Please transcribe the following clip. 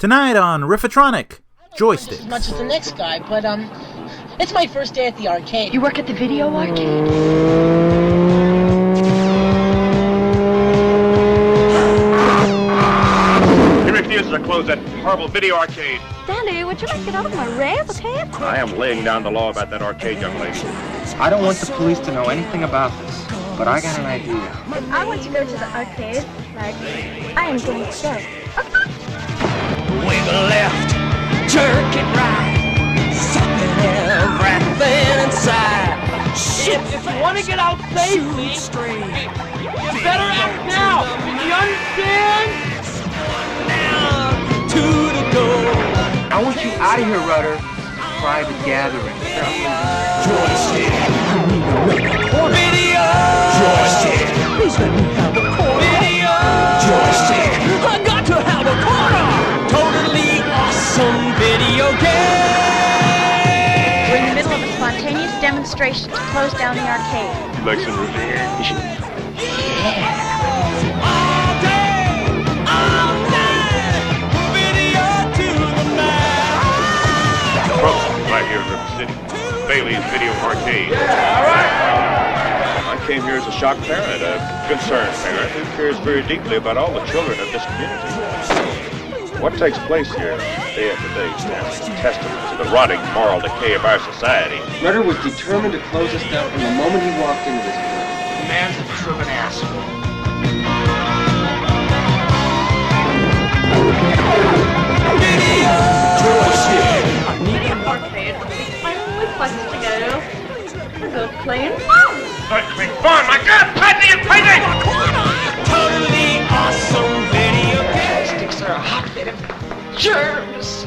Tonight on Riffotronic, Joysticks. As much as the next guy, but it's my first day at the arcade. You work at the video arcade? He refuses to close that horrible video arcade. Daddy, would you like to get off my rails, okay? I am laying down the law about that arcade, young lady. I don't want the police to know anything about this, but I got an idea. If I want to go to the arcade, like, I am going to go. Wiggle left, jerk it right, sucking everything inside. Shit, if you want to get out safely, you better act now. You understand? Now to the door. I want you out of here, Rudder. Private gathering. Joystick, I need another video. Joystick, please let me have a corner. Video. Joystick, I got to have a corner. Totally awesome video game. We're in the middle of a spontaneous demonstration to close down the arcade. You like some root beer? All day, all night, video to the max. Right here in River City. Bailey's Video Arcade. Yeah, all right. I came here as a shocked parent, a concerned parent who cares very deeply about all the children of this community. What takes place here day after day stands as a testament to the rotting moral decay of our society. Rudder was determined to close us down from the moment he walked into this place. The man's a driven asshole. Video. Joystick. Arcade. My only place to go playing fun. Fun, my God! Crazy and crazy! Totally awesome video game. Joysticks are a hotbed of germs.